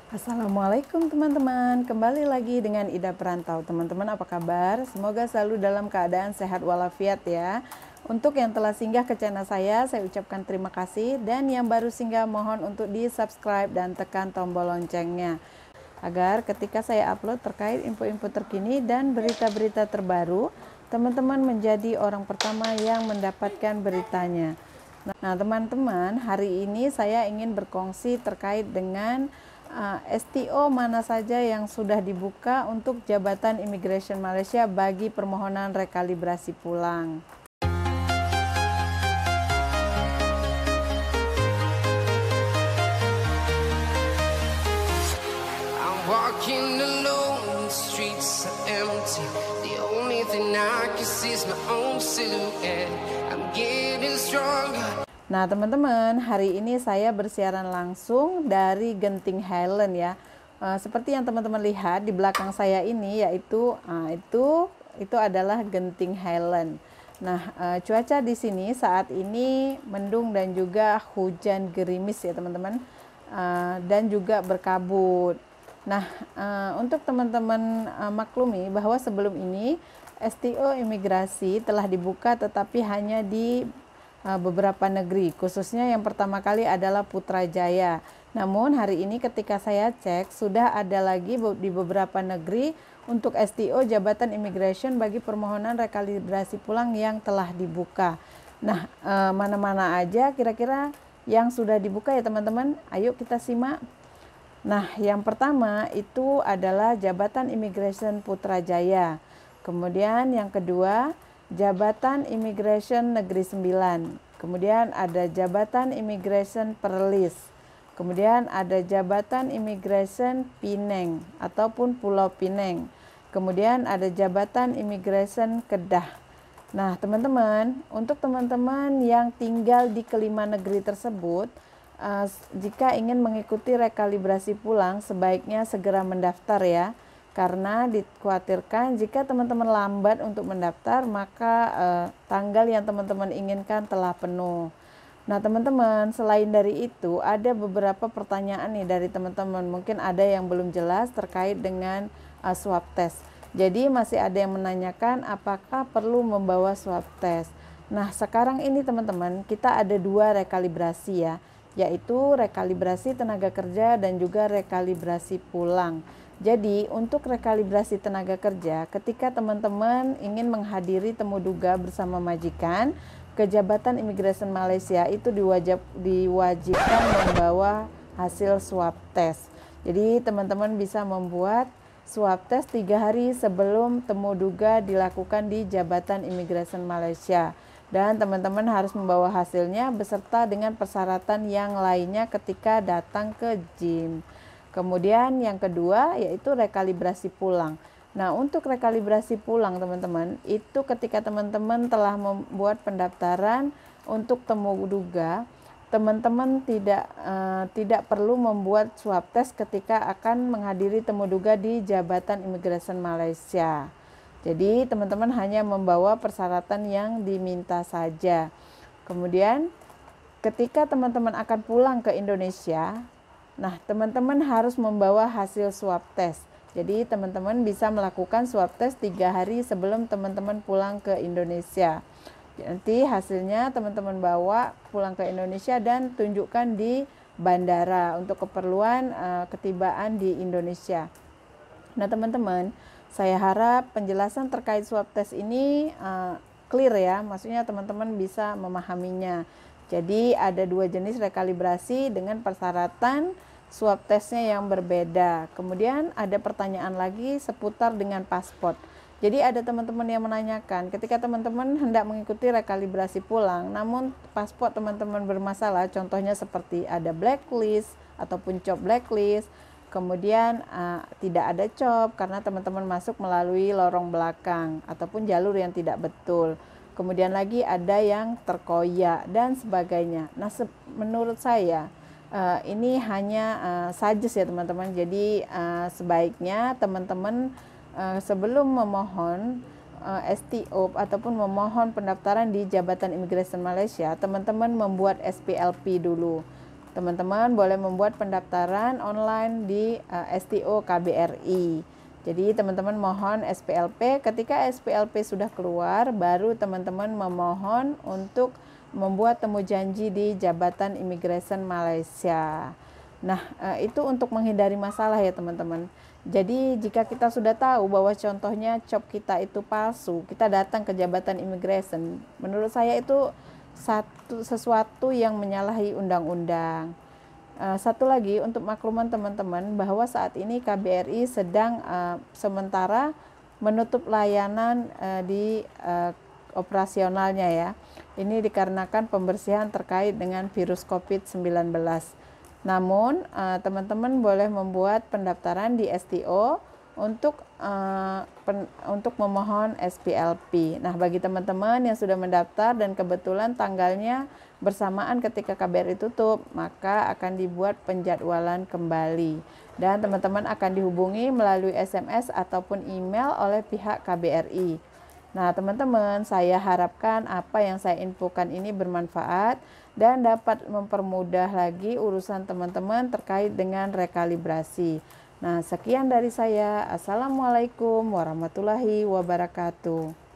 Assalamualaikum teman-teman, kembali lagi dengan Ida Perantau. Teman-teman apa kabar? Semoga selalu dalam keadaan sehat walafiat ya. Untuk yang telah singgah ke channel saya ucapkan terima kasih. Dan yang baru singgah mohon untuk di subscribe dan tekan tombol loncengnya, agar ketika saya upload terkait info-info terkini dan berita-berita terbaru, teman-teman menjadi orang pertama yang mendapatkan beritanya. Nah teman-teman, hari ini saya ingin berkongsi terkait dengan STO mana saja yang sudah dibuka untuk Jabatan Imigrasi Malaysia bagi permohonan rekalibrasi pulang. I'm walking alone, the streets are empty. The only thing I can see is my own silhouette. I'm getting stronger. Nah teman-teman, hari ini saya bersiaran langsung dari Genting Highland ya. Seperti yang teman-teman lihat di belakang saya ini, yaitu itu adalah Genting Highland. Nah cuaca di sini saat ini mendung dan juga hujan gerimis ya teman-teman, dan juga berkabut. Nah untuk teman-teman maklumi bahwa sebelum ini STO imigrasi telah dibuka, tetapi hanya di beberapa negeri, khususnya yang pertama kali adalah Putrajaya. Namun hari ini ketika saya cek, sudah ada lagi di beberapa negeri untuk STO Jabatan Immigration bagi permohonan rekalibrasi pulang yang telah dibuka. Nah mana-mana aja kira-kira yang sudah dibuka ya teman-teman? Ayo kita simak. Nah yang pertama itu adalah Jabatan Immigration Putrajaya. Kemudian yang kedua Jabatan Immigration Negeri 9, kemudian ada Jabatan Immigration Perlis, kemudian ada Jabatan Immigration Pinang ataupun Pulau Pinang, kemudian ada Jabatan Immigration Kedah. Nah teman-teman, untuk teman-teman yang tinggal di kelima negeri tersebut, jika ingin mengikuti rekalibrasi pulang sebaiknya segera mendaftar ya. Karena dikhawatirkan jika teman-teman lambat untuk mendaftar, maka tanggal yang teman-teman inginkan telah penuh. Nah teman-teman, selain dari itu ada beberapa pertanyaan nih dari teman-teman. Mungkin ada yang belum jelas terkait dengan swab test. Jadi masih ada yang menanyakan apakah perlu membawa swab test. Nah sekarang ini teman-teman, kita ada dua rekalibrasi ya, yaitu rekalibrasi tenaga kerja dan juga rekalibrasi pulang. Jadi untuk rekalibrasi tenaga kerja, ketika teman-teman ingin menghadiri temu duga bersama majikan ke Jabatan Imigrasi Malaysia, itu diwajibkan membawa hasil swab test. Jadi teman-teman bisa membuat swab test 3 hari sebelum temu duga dilakukan di Jabatan Imigrasi Malaysia. Dan teman-teman harus membawa hasilnya beserta dengan persyaratan yang lainnya ketika datang ke gym. Kemudian yang kedua yaitu rekalibrasi pulang. Nah untuk rekalibrasi pulang teman-teman, itu ketika teman-teman telah membuat pendaftaran untuk temu duga, teman-teman tidak perlu membuat swab test ketika akan menghadiri temu duga di Jabatan Imigrasi Malaysia. Jadi teman-teman hanya membawa persyaratan yang diminta saja. Kemudian ketika teman-teman akan pulang ke Indonesia, nah teman-teman harus membawa hasil swab test. Jadi teman-teman bisa melakukan swab test 3 hari sebelum teman-teman pulang ke Indonesia. Nanti hasilnya teman-teman bawa pulang ke Indonesia dan tunjukkan di bandara untuk keperluan ketibaan di Indonesia. Nah teman-teman, saya harap penjelasan terkait swab test ini clear ya, maksudnya teman-teman bisa memahaminya. Jadi ada dua jenis rekalibrasi dengan persyaratan swab testnya yang berbeda. Kemudian ada pertanyaan lagi seputar dengan paspor. Jadi ada teman-teman yang menanyakan, ketika teman-teman hendak mengikuti rekalibrasi pulang, namun paspor teman-teman bermasalah, contohnya seperti ada blacklist ataupun COP blacklist, kemudian tidak ada COP karena teman-teman masuk melalui lorong belakang ataupun jalur yang tidak betul. Kemudian lagi ada yang terkoyak dan sebagainya. Nah menurut saya ini hanya suggest ya teman-teman. Jadi sebaiknya teman-teman sebelum memohon STO ataupun memohon pendaftaran di Jabatan Imigrasi Malaysia, teman-teman membuat SPLP dulu. teman-teman boleh membuat pendaftaran online di STO KBRI. Jadi teman-teman mohon SPLP, ketika SPLP sudah keluar, baru teman-teman memohon untuk membuat temu janji di Jabatan Imigrasi Malaysia. Nah, itu untuk menghindari masalah ya teman-teman. Jadi jika kita sudah tahu bahwa contohnya COP kita itu palsu, kita datang ke Jabatan Imigrasi, menurut saya itu sesuatu yang menyalahi undang-undang. Satu lagi untuk makluman teman-teman bahwa saat ini KBRI sedang sementara menutup layanan di operasionalnya ya. Ini dikarenakan pembersihan terkait dengan virus COVID-19. Namun teman-teman boleh membuat pendaftaran di STO untuk memohon SPLP. Nah, bagi teman-teman yang sudah mendaftar dan kebetulan tanggalnya bersamaan ketika KBRI tutup, maka akan dibuat penjadwalan kembali dan teman-teman akan dihubungi melalui SMS ataupun email oleh pihak KBRI. Nah, teman-teman, saya harapkan apa yang saya infokan ini bermanfaat dan dapat mempermudah lagi urusan teman-teman terkait dengan rekalibrasi. Nah, sekian dari saya. Assalamualaikum warahmatullahi wabarakatuh.